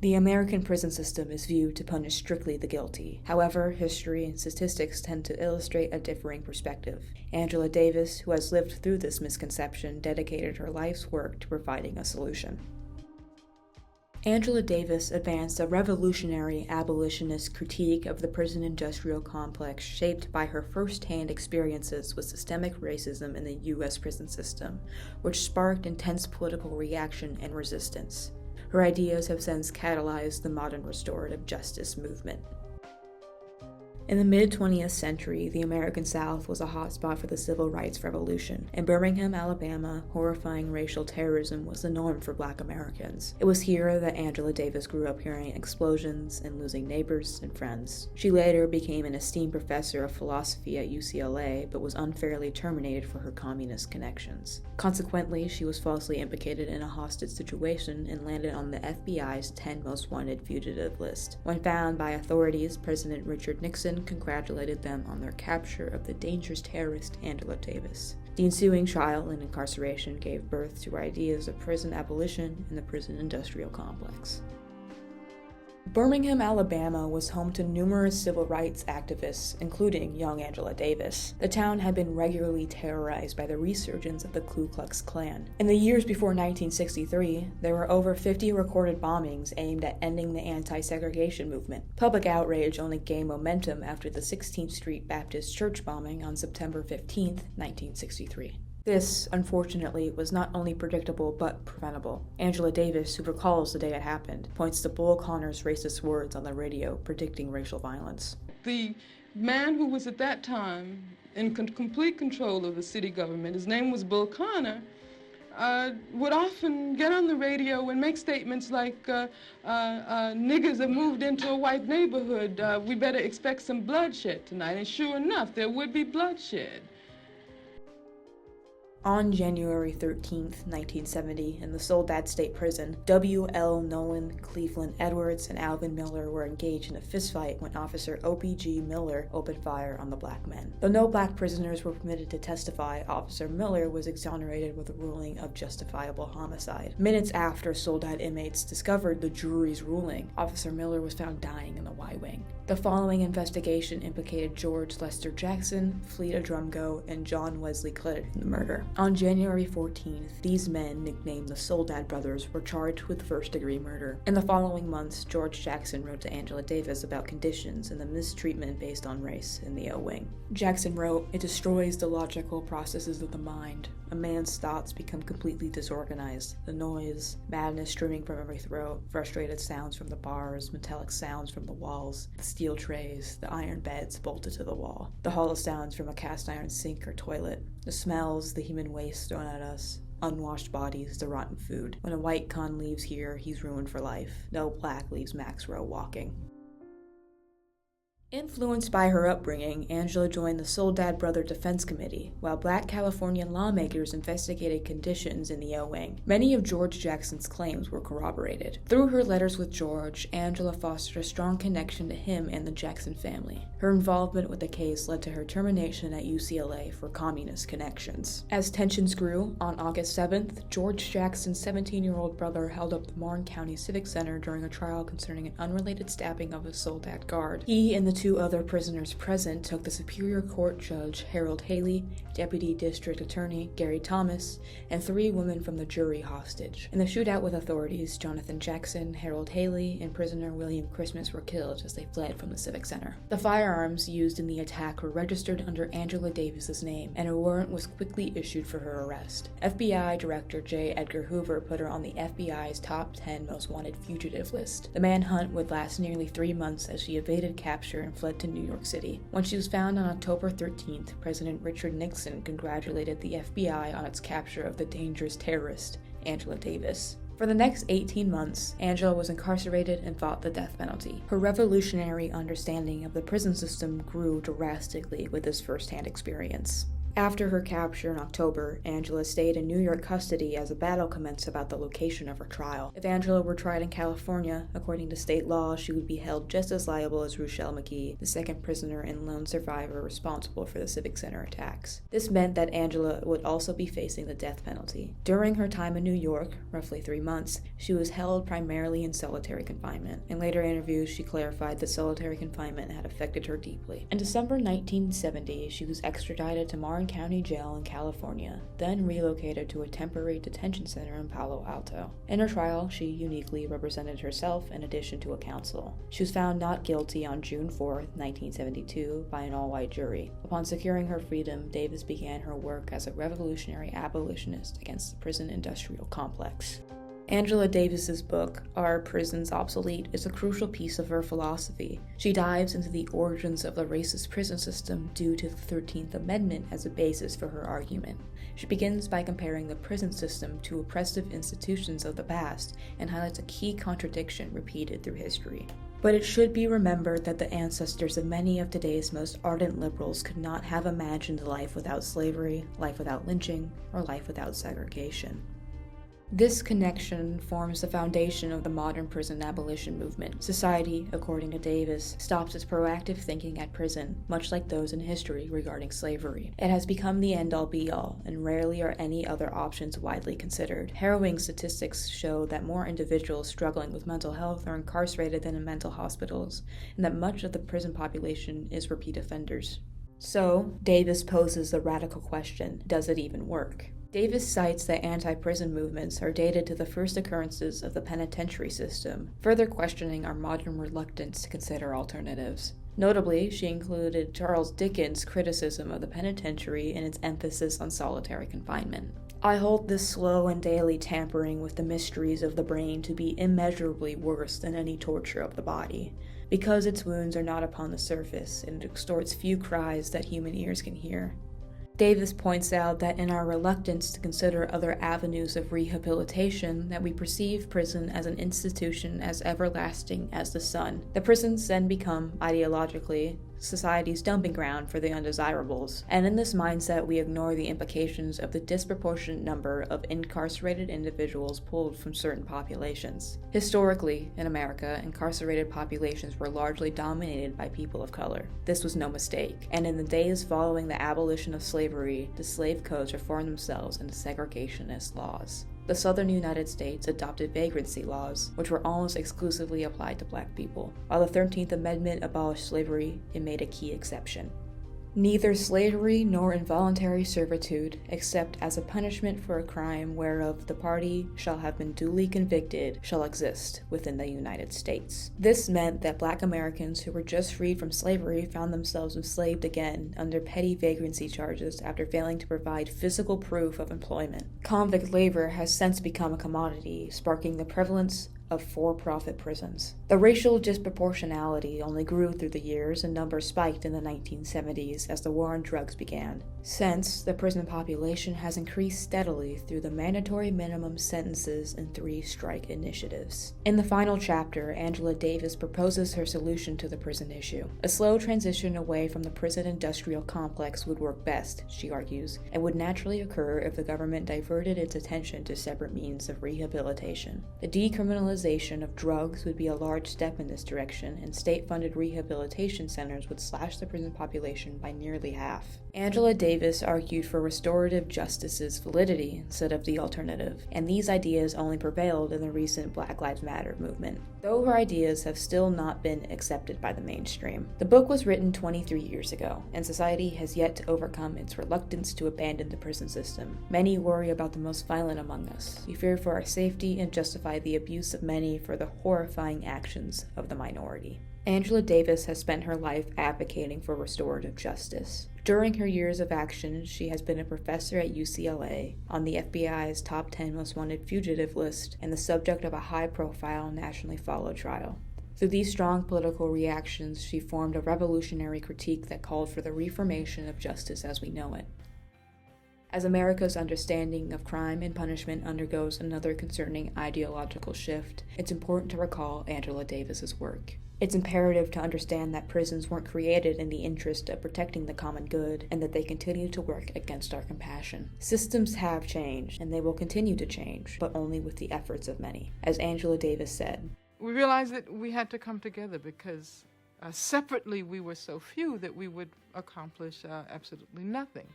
The American prison system is viewed to punish strictly the guilty. However, history and statistics tend to illustrate a differing perspective. Angela Davis, who has lived through this misconception, dedicated her life's work to providing a solution. Angela Davis advanced a revolutionary abolitionist critique of the prison industrial complex shaped by her first-hand experiences with systemic racism in the U.S. prison system, which sparked intense political reaction and resistance. Her ideas have since catalyzed the modern restorative justice movement. In the mid-20th century, the American South was a hotspot for the Civil Rights Revolution. In Birmingham, Alabama, horrifying racial terrorism was the norm for Black Americans. It was here that Angela Davis grew up hearing explosions and losing neighbors and friends. She later became an esteemed professor of philosophy at UCLA, but was unfairly terminated for her communist connections. Consequently, she was falsely implicated in a hostage situation and landed on the FBI's 10 most wanted fugitive list. When found by authorities, President Richard Nixon congratulated them on their capture of the dangerous terrorist Angela Davis. The ensuing trial and incarceration gave birth to ideas of prison abolition and the prison industrial complex. Birmingham, Alabama was home to numerous civil rights activists, including young Angela Davis. The town had been regularly terrorized by the resurgence of the Ku Klux Klan. In the years before 1963, there were over 50 recorded bombings aimed at ending the anti-segregation movement. Public outrage only gained momentum after the 16th Street Baptist Church bombing on September 15, 1963. This, unfortunately, was not only predictable but preventable. Angela Davis, who recalls the day it happened, points to Bull Connor's racist words on the radio predicting racial violence. The man who was at that time in complete control of the city government, his name was Bull Connor, would often get on the radio and make statements like, niggers have moved into a white neighborhood, we better expect some bloodshed tonight. And sure enough, there would be bloodshed. On January 13, 1970, in the Soledad State Prison, W.L. Nolan, Cleveland Edwards, and Alvin Miller were engaged in a fistfight when Officer O.P.G. Miller opened fire on the black men. Though no black prisoners were permitted to testify, Officer Miller was exonerated with a ruling of justifiable homicide. Minutes after Soledad inmates discovered the jury's ruling, Officer Miller was found dying in the Y-Wing. The following investigation implicated George Lester Jackson, Fleta Drumgo, and John Wesley Clett in the murder. On January 14th, these men, nicknamed the Soledad Brothers, were charged with first-degree murder. In the following months, George Jackson wrote to Angela Davis about conditions and the mistreatment based on race in the O-Wing. Jackson wrote, "It destroys the logical processes of the mind. A man's thoughts become completely disorganized. The noise, madness streaming from every throat, frustrated sounds from the bars, metallic sounds from the walls, the steel trays, the iron beds bolted to the wall, the hollow sounds from a cast iron sink or toilet, the smells, the human waste thrown at us, unwashed bodies, the rotten food. When a white con leaves here, he's ruined for life. No black leaves Max Rowe walking." Influenced by her upbringing, Angela joined the Soledad Brother Defense Committee, while Black Californian lawmakers investigated conditions in the O-Wing. Many of George Jackson's claims were corroborated. Through her letters with George, Angela fostered a strong connection to him and the Jackson family. Her involvement with the case led to her termination at UCLA for communist connections. As tensions grew, on August 7th, George Jackson's 17-year-old brother held up the Marne County Civic Center during a trial concerning an unrelated stabbing of a Soledad guard. He and the two other prisoners present took the Superior Court Judge Harold Haley, Deputy District Attorney Gary Thomas, and 3 women from the jury hostage. In the shootout with authorities, Jonathan Jackson, Harold Haley, and prisoner William Christmas were killed as they fled from the Civic Center. The firearms used in the attack were registered under Angela Davis's name, and a warrant was quickly issued for her arrest. FBI Director J. Edgar Hoover put her on the FBI's top 10 most wanted fugitive list. The manhunt would last nearly 3 months as she evaded capture and fled to New York City. When she was found on October 13th, President Richard Nixon congratulated the FBI on its capture of the dangerous terrorist, Angela Davis. For the next 18 months, Angela was incarcerated and fought the death penalty. Her revolutionary understanding of the prison system grew drastically with this first-hand experience. After her capture in October, Angela stayed in New York custody as a battle commenced about the location of her trial. If Angela were tried in California, according to state law, she would be held just as liable as Rochelle McGee, the second prisoner and lone survivor responsible for the Civic Center attacks. This meant that Angela would also be facing the death penalty. During her time in New York, roughly 3 months, she was held primarily in solitary confinement. In later interviews, she clarified that solitary confinement had affected her deeply. In December 1970, she was extradited to Marin County Jail in California, then relocated to a temporary detention center in Palo Alto. In her trial, she uniquely represented herself in addition to a counsel. She was found not guilty on June 4, 1972, by an all-white jury. Upon securing her freedom, Davis began her work as a revolutionary abolitionist against the prison industrial complex. Angela Davis's book, Are Prisons Obsolete?, is a crucial piece of her philosophy. She dives into the origins of the racist prison system due to the 13th Amendment as a basis for her argument. She begins by comparing the prison system to oppressive institutions of the past and highlights a key contradiction repeated through history. But it should be remembered that the ancestors of many of today's most ardent liberals could not have imagined life without slavery, life without lynching, or life without segregation. This connection forms the foundation of the modern prison abolition movement. Society, according to Davis, stops its proactive thinking at prison, much like those in history regarding slavery. It has become the end-all be-all, and rarely are any other options widely considered. Harrowing statistics show that more individuals struggling with mental health are incarcerated than in mental hospitals, and that much of the prison population is repeat offenders. So, Davis poses the radical question, does it even work? Davis cites that anti-prison movements are dated to the first occurrences of the penitentiary system, further questioning our modern reluctance to consider alternatives. Notably, she included Charles Dickens' criticism of the penitentiary and its emphasis on solitary confinement. I hold this slow and daily tampering with the mysteries of the brain to be immeasurably worse than any torture of the body. Because its wounds are not upon the surface, and it extorts few cries that human ears can hear. Davis points out that in our reluctance to consider other avenues of rehabilitation, that we perceive prison as an institution as everlasting as the sun. The prisons then become, ideologically, society's dumping ground for the undesirables, and in this mindset we ignore the implications of the disproportionate number of incarcerated individuals pulled from certain populations. Historically, in America, incarcerated populations were largely dominated by people of color. This was no mistake, and in the days following the abolition of slavery, the slave codes reformed themselves into segregationist laws. The southern United States adopted vagrancy laws, which were almost exclusively applied to black people. While the 13th Amendment abolished slavery, it made a key exception. Neither slavery nor involuntary servitude, except as a punishment for a crime whereof the party shall have been duly convicted, shall exist within the United States. This meant that black Americans who were just freed from slavery found themselves enslaved again under petty vagrancy charges after failing to provide physical proof of employment. Convict labor has since become a commodity, sparking the prevalence of for-profit prisons. The racial disproportionality only grew through the years, and numbers spiked in the 1970s as the war on drugs began. Since, the prison population has increased steadily through the mandatory minimum sentences and 3 strike initiatives. In the final chapter, Angela Davis proposes her solution to the prison issue. A slow transition away from the prison industrial complex would work best, she argues, and would naturally occur if the government diverted its attention to separate means of rehabilitation. The decriminalization of drugs would be a large step in this direction, and state-funded rehabilitation centers would slash the prison population by nearly half. Angela Davis argued for restorative justice's validity instead of the alternative, and these ideas only prevailed in the recent Black Lives Matter movement, though her ideas have still not been accepted by the mainstream. The book was written 23 years ago, and society has yet to overcome its reluctance to abandon the prison system. Many worry about the most violent among us. We fear for our safety and justify the abuse of many for the horrifying actions of the minority. Angela Davis has spent her life advocating for restorative justice. During her years of action, she has been a professor at UCLA, on the FBI's top 10 most wanted fugitive list, and the subject of a high-profile, nationally followed trial. Through these strong political reactions, she formed a revolutionary critique that called for the reformation of justice as we know it. As America's understanding of crime and punishment undergoes another concerning ideological shift, it's important to recall Angela Davis's work. It's imperative to understand that prisons weren't created in the interest of protecting the common good, and that they continue to work against our compassion. Systems have changed, and they will continue to change, but only with the efforts of many. As Angela Davis said, we realized that we had to come together because separately we were so few that we would accomplish absolutely nothing.